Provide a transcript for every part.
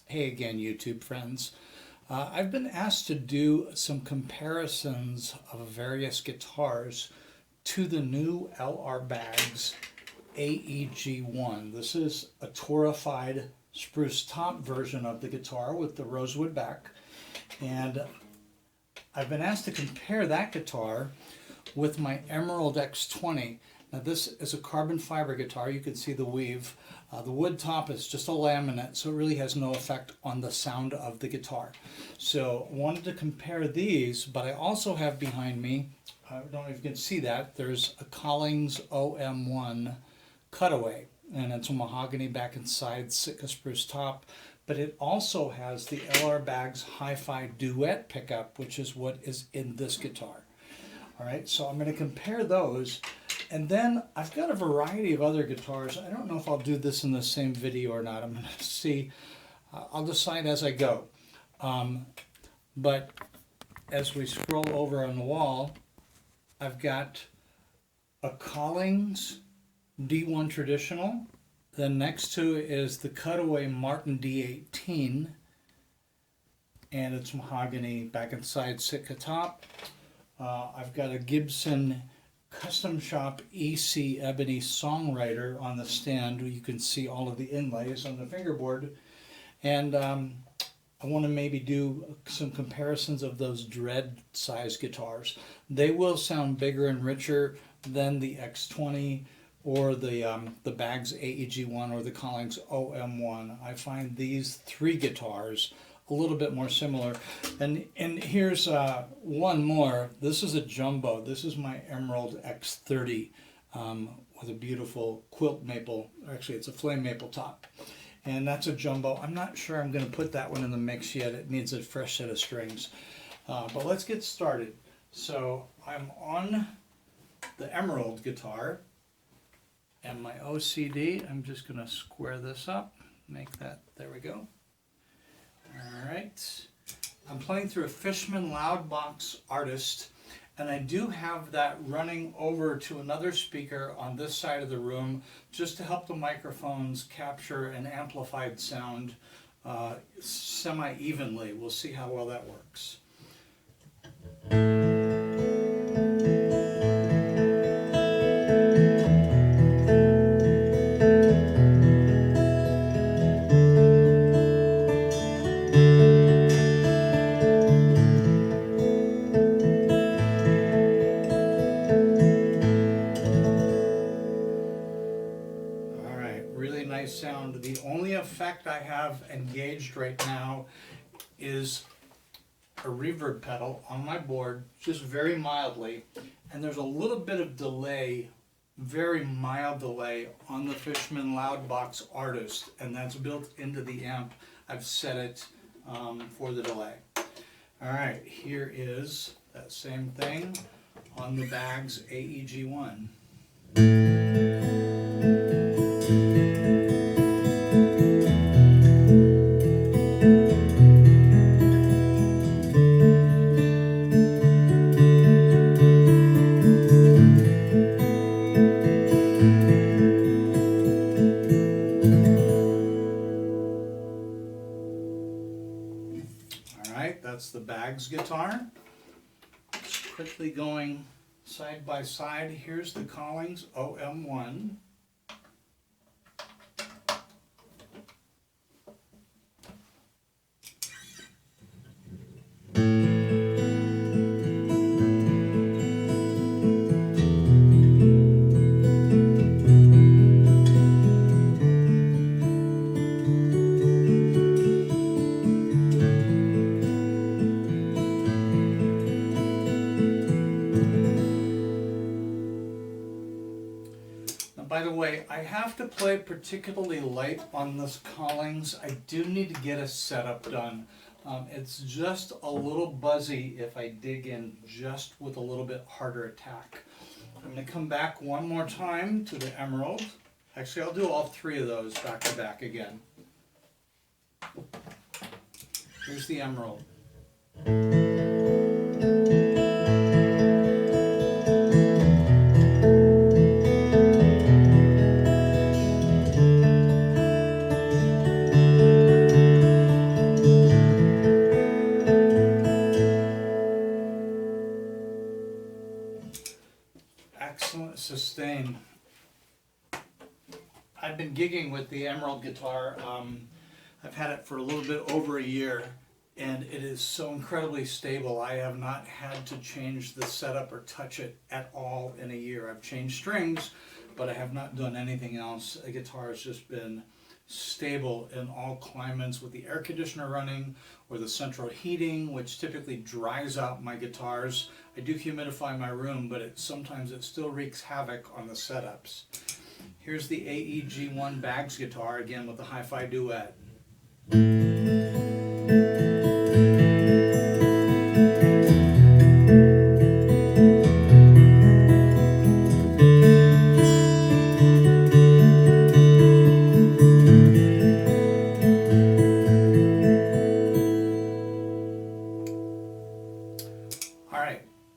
Hey again, YouTube friends. I've been asked to do some comparisons of various guitars to the new LR Baggs AEG-1. This is a torified spruce top version of the guitar with the rosewood back. And I've been asked to compare that guitar with my Emerald X20. Now this is a carbon fiber guitar. You can see the weave. The wood top is just a laminate, so it really has no effect on the sound of the guitar. So I wanted to compare these, but I also have behind me, I don't know if you can see that, there's a Colling's OM1 cutaway, and it's a mahogany back and side, Sitka spruce top, but it also has the LR Baggs Hi-Fi Duet pickup, which is what is in this guitar. All right, so I'm going to compare those. And then I've got a variety of other guitars. I don't know if I'll do this in the same video or not. I'm going to see. I'll decide as I go. But as we scroll over on the wall, I've got a Collings D1 Traditional. Then next to it is the Cutaway Martin D18. And it's mahogany back and side Sitka top. I've got a Gibson Custom Shop EC Ebony Songwriter on the stand. You can see all of the inlays on the fingerboard. And I want to maybe do some comparisons of those dread size guitars. They will sound bigger and richer than the X20 or the Baggs AEG-1 or the Collings OM1. I find these three guitars a little bit more similar. And here's one more. This is a jumbo. This is my Emerald X30 with a beautiful quilt maple. Actually, it's a flame maple top. And that's a jumbo. I'm not sure I'm going to put that one in the mix yet. It needs a fresh set of strings. But let's get started. So I'm on the Emerald guitar. And my OCD, I'm just going to square this up. Make that, there we go. All right, I'm playing through a Fishman Loudbox Artist, and I do have that running over to another speaker on this side of the room just to help the microphones capture an amplified sound semi-evenly. We'll see how well that works. Sound. The only effect I have engaged right now is a reverb pedal on my board, just very mildly, and there's a little bit of delay, very mild delay on the Fishman Loudbox Artist, and that's built into the amp. I've set it for the delay. All right, here is that same thing on the Baggs AEG-1. That's the Baggs guitar. Just quickly going side by side. Here's the Collings OM1. By the way, I have to play particularly light on this Collings. I do need to get a setup done. It's just a little buzzy if I dig in just with a little bit harder attack. I'm going to come back one more time to the Emerald. Actually, I'll do all three of those back to back again. Here's the Emerald. gigging with the Emerald guitar. I've had it for a little bit over a year, and it is so incredibly stable. I have not had to change the setup or touch it at all in a year. I've changed strings, but I have not done anything else. The guitar has just been stable in all climates with the air conditioner running or the central heating, which typically dries out my guitars. I do humidify my room, but sometimes it still wreaks havoc on the setups. Here's the AEG-1 Bags guitar, again with the hi-fi duet.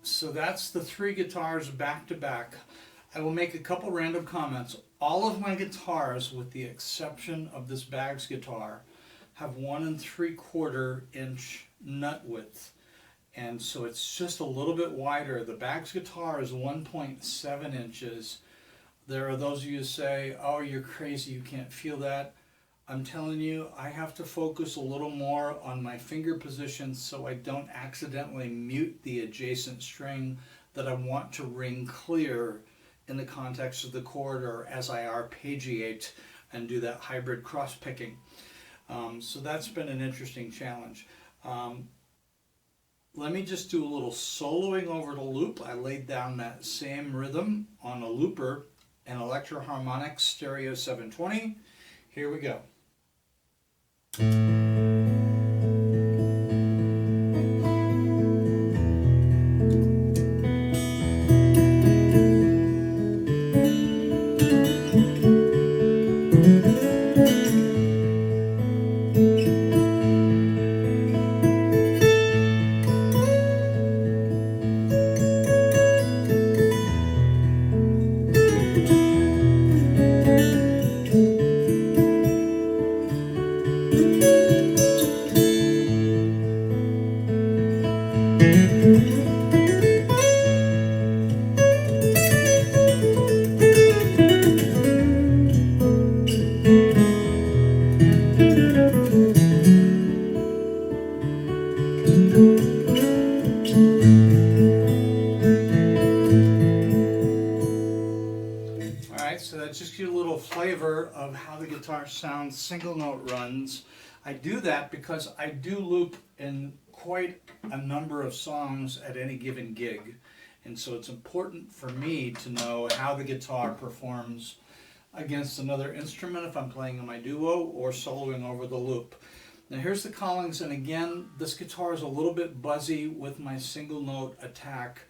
So that's the three guitars back to back. I will make a couple random comments. All of my guitars, with the exception of this Bags guitar, have 1 3/4 inch nut width. And so it's just a little bit wider. The Bags guitar is 1.7 inches. There are those of you who say, oh, you're crazy, you can't feel that. I'm telling you, I have to focus a little more on my finger position so I don't accidentally mute the adjacent string that I want to ring clear in the context of the chord, or as I arpeggiate and do that hybrid cross picking. So that's been an interesting challenge. Let me just do a little soloing over the loop. I laid down that same rhythm on a looper, an Electro-Harmonix Stereo 720. Here we go. So that just gives you a little flavor of how the guitar sounds, single note runs. I do that because I do loop in quite a number of songs at any given gig. And so it's important for me to know how the guitar performs against another instrument if I'm playing in my duo or soloing over the loop. Now here's the Collings, and again, this guitar is a little bit buzzy with my single note attack,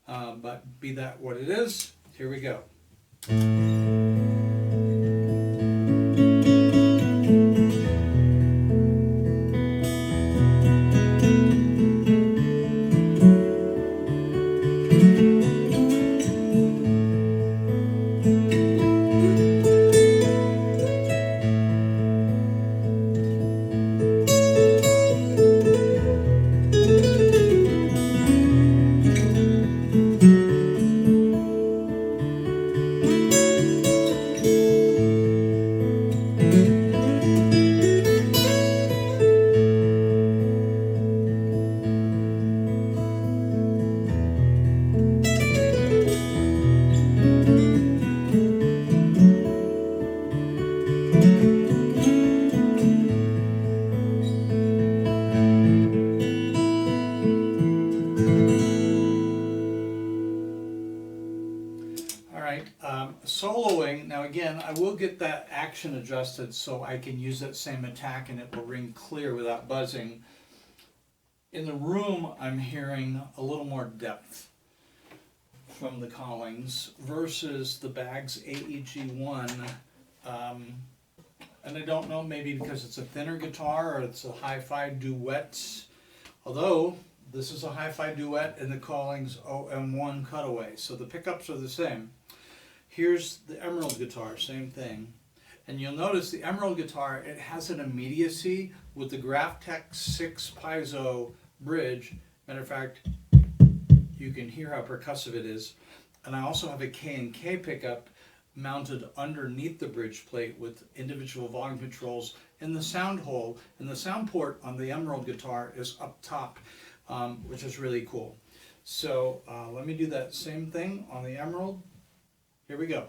but be that what it is, here we go. Soloing, now again, I will get that action adjusted so I can use that same attack and it will ring clear without buzzing. In the room, I'm hearing a little more depth from the Collings versus the Bags AEG-1. And I don't know, maybe because it's a thinner guitar or it's a hi-fi duet. Although, this is a hi-fi duet in the Collings OM1 cutaway, so the pickups are the same. Here's the Emerald guitar, same thing. And you'll notice the Emerald guitar, it has an immediacy with the Graphtec 6 piezo bridge. Matter of fact, you can hear how percussive it is. And I also have a K&K pickup, mounted underneath the bridge plate with individual volume controls, and the sound hole and the sound port on the Emerald guitar is up top, which is really cool. So let me do that same thing on the Emerald. Here we go.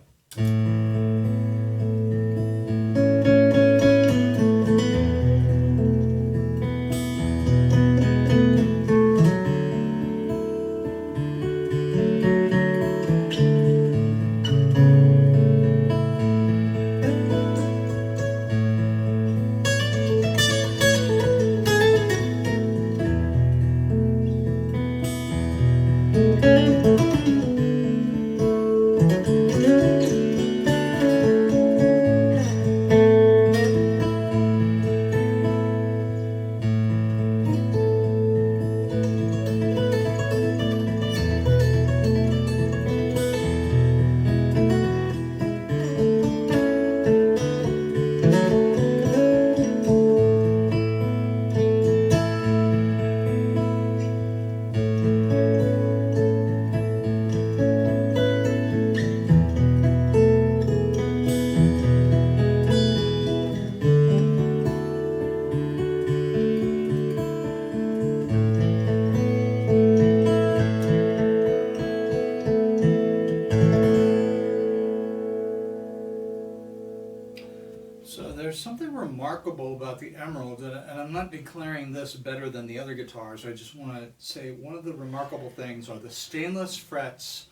So there's something remarkable about the Emerald, and I'm not declaring this better than the other guitars. I just want to say one of the remarkable things are the stainless frets.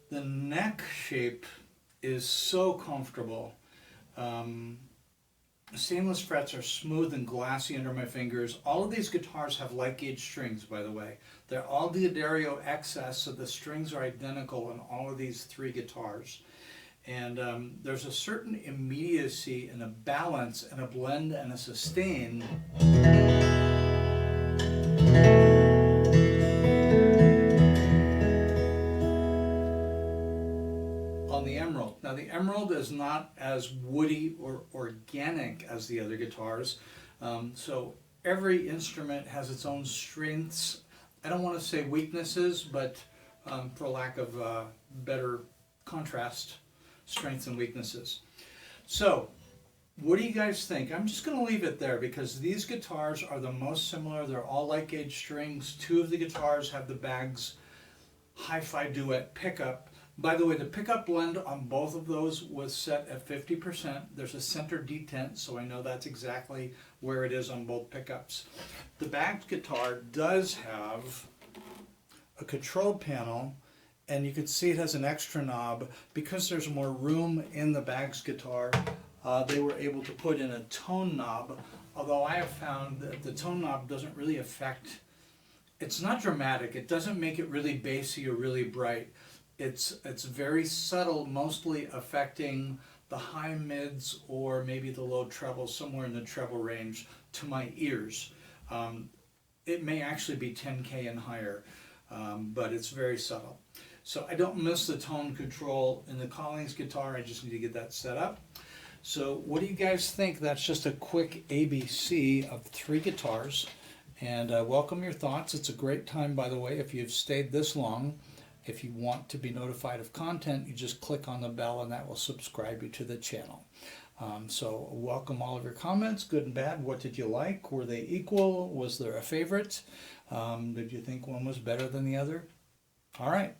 The neck shape is so comfortable. Stainless frets are smooth and glassy under my fingers. All of these guitars have light gauge strings, by the way. They're all D'Addario XS, so the strings are identical in all of these three guitars. And there's a certain immediacy and a balance and a blend and a sustain on the Emerald. Now the Emerald is not as woody or organic as the other guitars, so every instrument has its own strengths. I don't want to say weaknesses, but for lack of better contrast, strengths and weaknesses. So what do you guys think? I'm just going to leave it there because these guitars are the most similar. They're all light gauge strings. Two of the guitars have the Baggs Hi-Fi Duet pickup. By the way, the pickup blend on both of those was set at 50%. There's a center detent, so I know that's exactly where it is on both pickups. The Baggs guitar does have a control panel, and you can see it has an extra knob. Because there's more room in the Baggs guitar, they were able to put in a tone knob, although I have found that the tone knob doesn't really affect, it's not dramatic, it doesn't make it really bassy or really bright. It's very subtle, mostly affecting the high mids or maybe the low trebles, somewhere in the treble range to my ears. It may actually be 10K and higher, but it's very subtle. So I don't miss the tone control in the Collings guitar, I just need to get that set up. So what do you guys think? That's just a quick ABC of three guitars, and welcome your thoughts. It's a great time, by the way, if you've stayed this long. If you want to be notified of content, you just click on the bell and that will subscribe you to the channel. So welcome all of your comments, good and bad. What did you like? Were they equal? Was there a favorite? Did you think one was better than the other? All right.